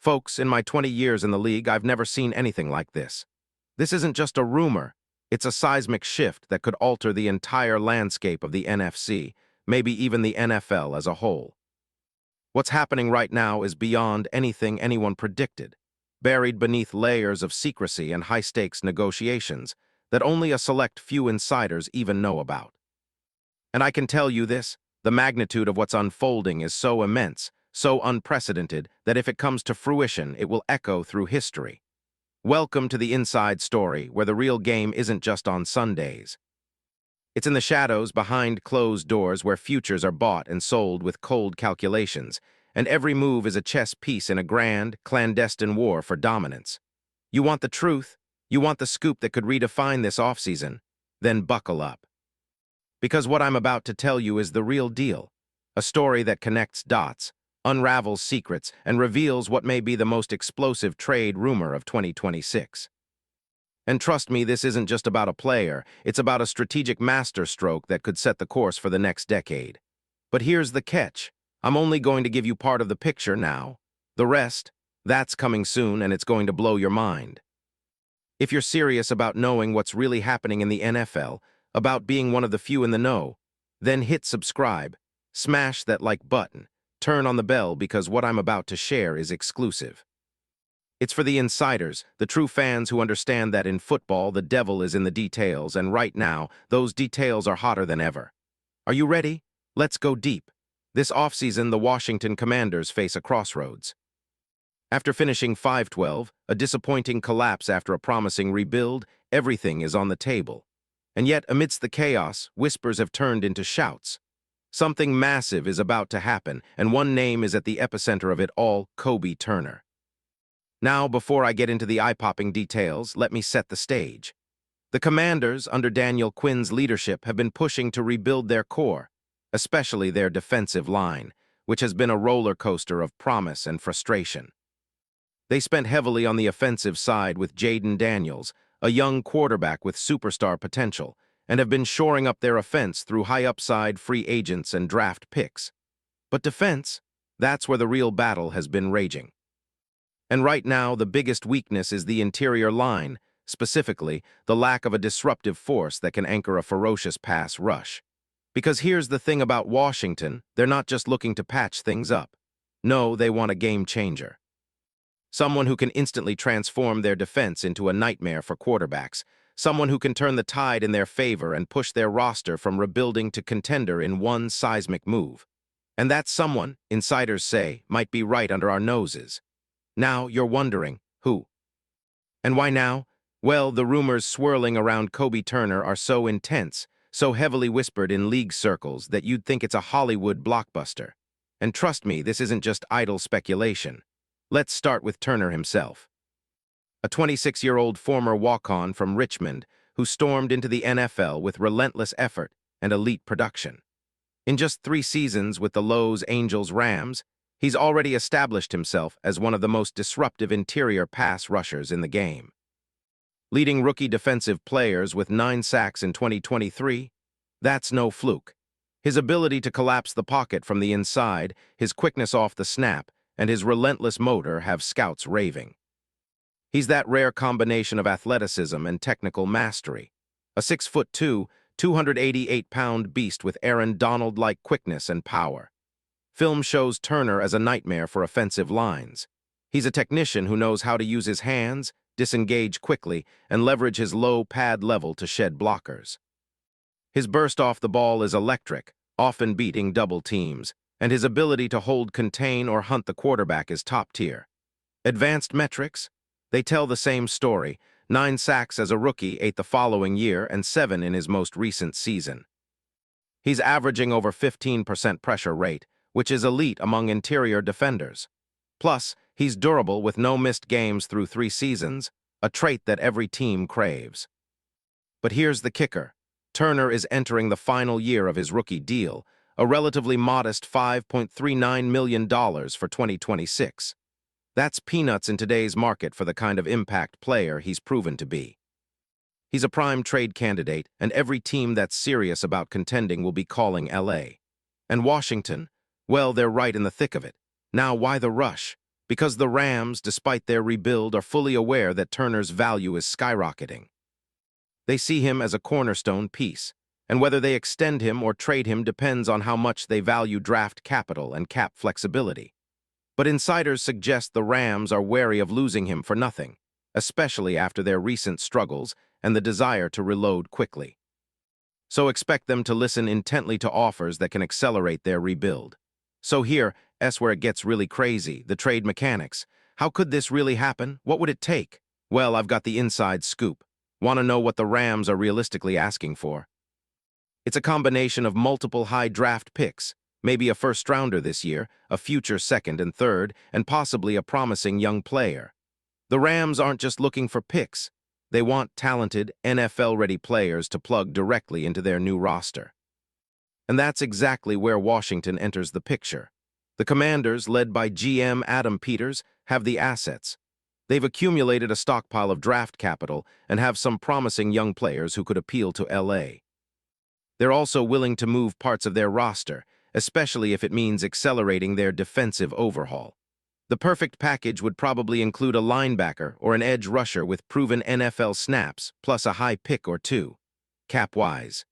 Folks, in my 20 years in the league, I've never seen anything like this. This isn't just a rumor. It's a seismic shift that could alter the entire landscape of the NFC, maybe even the NFL as a whole. What's happening right now is beyond anything anyone predicted, buried beneath layers of secrecy and high-stakes negotiations that only a select few insiders even know about. And I can tell you this, the magnitude of what's unfolding is so immense, so unprecedented, that if it comes to fruition, it will echo through history. Welcome to the inside story, where the real game isn't just on Sundays. It's in the shadows behind closed doors where futures are bought and sold with cold calculations, and every move is a chess piece in a grand, clandestine war for dominance. You want the truth? You want the scoop that could redefine this offseason? Then buckle up. Because what I'm about to tell you is the real deal. A story that connects dots, unravels secrets, and reveals what may be the most explosive trade rumor of 2026. And trust me, this isn't just about a player, it's about a strategic masterstroke that could set the course for the next decade. But here's the catch. I'm only going to give you part of the picture now. The rest, that's coming soon, and it's going to blow your mind. If you're serious about knowing what's really happening in the NFL, about being one of the few in the know, then hit subscribe, smash that like button, turn on the bell because what I'm about to share is exclusive. It's for the insiders, the true fans who understand that in football the devil is in the details, and right now, those details are hotter than ever. Are you ready? Let's go deep. This offseason, the Washington Commanders face a crossroads. After finishing 5-12, a disappointing collapse after a promising rebuild, everything is on the table. And yet, amidst the chaos, whispers have turned into shouts. Something massive is about to happen, and one name is at the epicenter of it all: Kobe Turner. Now, before I get into the eye-popping details, let me set the stage. The Commanders, under Daniel Quinn's leadership, have been pushing to rebuild their core, especially their defensive line, which has been a roller coaster of promise and frustration. They spent heavily on the offensive side with Jaden Daniels, a young quarterback with superstar potential, and have been shoring up their offense through high-upside free agents and draft picks. But defense, that's where the real battle has been raging. And right now, the biggest weakness is the interior line, specifically, the lack of a disruptive force that can anchor a ferocious pass rush. Because here's the thing about Washington, they're not just looking to patch things up. No, they want a game changer. Someone who can instantly transform their defense into a nightmare for quarterbacks. Someone who can turn the tide in their favor and push their roster from rebuilding to contender in one seismic move. And that someone, insiders say, might be right under our noses. Now, you're wondering, who? And why now? Well, the rumors swirling around Kobe Turner are so intense, so heavily whispered in league circles that you'd think it's a Hollywood blockbuster. And trust me, this isn't just idle speculation. Let's start with Turner himself. A 26-year-old former walk-on from Richmond who stormed into the NFL with relentless effort and elite production. In just 3 seasons with the Los Angeles Rams, he's already established himself as one of the most disruptive interior pass rushers in the game. Leading rookie defensive players with 9 sacks in 2023, that's no fluke. His ability to collapse the pocket from the inside, his quickness off the snap, and his relentless motor have scouts raving. He's that rare combination of athleticism and technical mastery. A 6'2", 288-pound beast with Aaron Donald-like quickness and power. Film shows Turner as a nightmare for offensive lines. He's a technician who knows how to use his hands, disengage quickly, and leverage his low pad level to shed blockers. His burst off the ball is electric, often beating double teams, and his ability to hold, contain, or hunt the quarterback is top tier. Advanced metrics? They tell the same story: 9 sacks as a rookie, 8 the following year, and 7 in his most recent season. He's averaging over 15% pressure rate, which is elite among interior defenders. Plus, he's durable with no missed games through 3 seasons, a trait that every team craves. But here's the kicker. Turner is entering the final year of his rookie deal, a relatively modest $5.39 million for 2026. That's peanuts in today's market for the kind of impact player he's proven to be. He's a prime trade candidate, and every team that's serious about contending will be calling LA. And Washington? Well, they're right in the thick of it. Now, why the rush? Because the Rams, despite their rebuild, are fully aware that Turner's value is skyrocketing. They see him as a cornerstone piece, and whether they extend him or trade him depends on how much they value draft capital and cap flexibility. But insiders suggest the Rams are wary of losing him for nothing, especially after their recent struggles and the desire to reload quickly. So expect them to listen intently to offers that can accelerate their rebuild. So here's where it gets really crazy, the trade mechanics. How could this really happen? What would it take? Well, I've got the inside scoop. Want to know what the Rams are realistically asking for? It's a combination of multiple high draft picks, maybe a first-rounder this year, a future second and third, and possibly a promising young player. The Rams aren't just looking for picks. They want talented, NFL-ready players to plug directly into their new roster. And that's exactly where Washington enters the picture. The Commanders, led by GM Adam Peters, have the assets. They've accumulated a stockpile of draft capital and have some promising young players who could appeal to LA. They're also willing to move parts of their roster, especially if it means accelerating their defensive overhaul. The perfect package would probably include a linebacker or an edge rusher with proven NFL snaps, plus a high pick or two, cap-wise.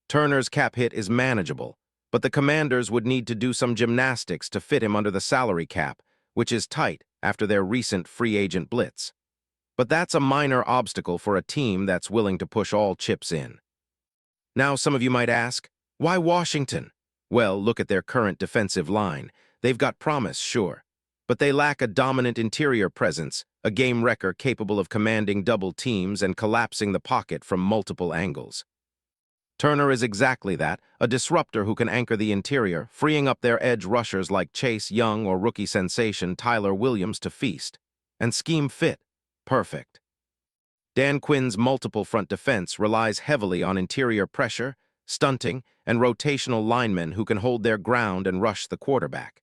Turner's cap hit is manageable, but the Commanders would need to do some gymnastics to fit him under the salary cap, which is tight after their recent free agent blitz. But that's a minor obstacle for a team that's willing to push all chips in. Now, some of you might ask, why Washington? Well, look at their current defensive line. They've got promise, sure, but they lack a dominant interior presence, a game wrecker capable of commanding double teams and collapsing the pocket from multiple angles. Turner is exactly that, a disruptor who can anchor the interior, freeing up their edge rushers like Chase Young or rookie sensation Tyler Williams to feast. And scheme fit. Perfect. Dan Quinn's multiple front defense relies heavily on interior pressure, stunting, and rotational linemen who can hold their ground and rush the quarterback.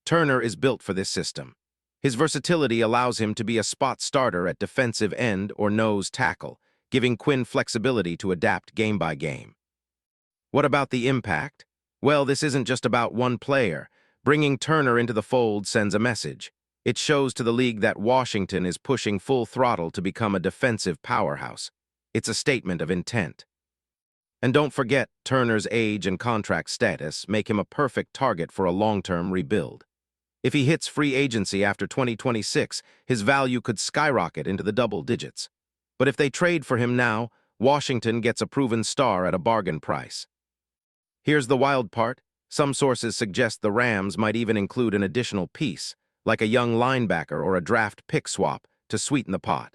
Turner is built for this system. His versatility allows him to be a spot starter at defensive end or nose tackle, giving Quinn flexibility to adapt game by game. What about the impact? Well, this isn't just about one player. Bringing Turner into the fold sends a message. It shows to the league that Washington is pushing full throttle to become a defensive powerhouse. It's a statement of intent. And don't forget, Turner's age and contract status make him a perfect target for a long-term rebuild. If he hits free agency after 2026, his value could skyrocket into the double digits. But if they trade for him now, Washington gets a proven star at a bargain price. Here's the wild part. Some sources suggest the Rams might even include an additional piece, like a young linebacker or a draft pick swap, to sweeten the pot.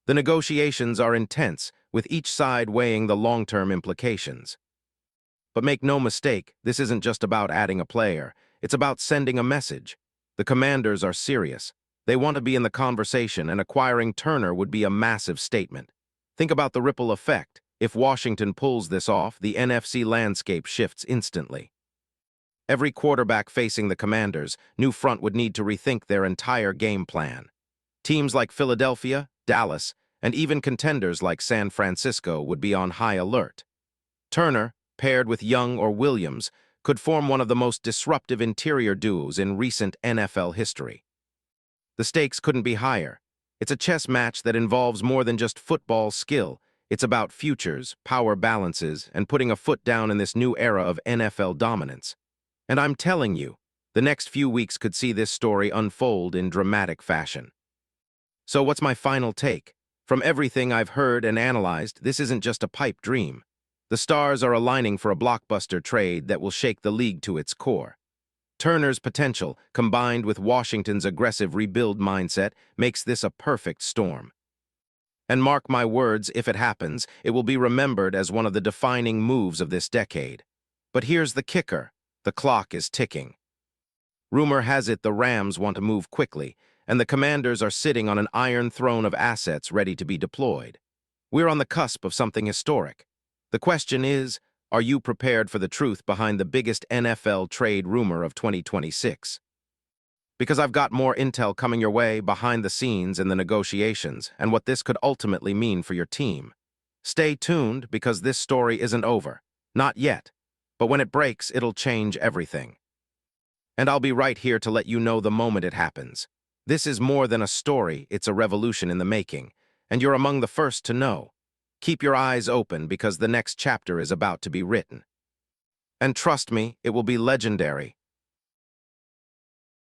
The negotiations are intense, with each side weighing the long-term implications. But make no mistake, this isn't just about adding a player. It's about sending a message. The Commanders are serious. They want to be in the conversation, and acquiring Turner would be a massive statement. Think about the ripple effect. If Washington pulls this off, the NFC landscape shifts instantly. Every quarterback facing the Commanders' new front would need to rethink their entire game plan. Teams like Philadelphia, Dallas, and even contenders like San Francisco would be on high alert. Turner, paired with Young or Williams, could form one of the most disruptive interior duos in recent NFL history. The stakes couldn't be higher. It's a chess match that involves more than just football skill. It's about futures, power balances, and putting a foot down in this new era of NFL dominance. And I'm telling you, the next few weeks could see this story unfold in dramatic fashion. So what's my final take? From everything I've heard and analyzed, this isn't just a pipe dream. The stars are aligning for a blockbuster trade that will shake the league to its core. Turner's potential, combined with Washington's aggressive rebuild mindset, makes this a perfect storm. And mark my words, if it happens, it will be remembered as one of the defining moves of this decade. But here's the kicker. The clock is ticking. Rumor has it the Rams want to move quickly, and the Commanders are sitting on an iron throne of assets ready to be deployed. We're on the cusp of something historic. The question is, are you prepared for the truth behind the biggest NFL trade rumor of 2026? Because I've got more intel coming your way behind the scenes in the negotiations and what this could ultimately mean for your team. Stay tuned because this story isn't over. Not yet. But when it breaks, it'll change everything. And I'll be right here to let you know the moment it happens. This is more than a story, it's a revolution in the making, and you're among the first to know. Keep your eyes open because the next chapter is about to be written. And trust me, it will be legendary.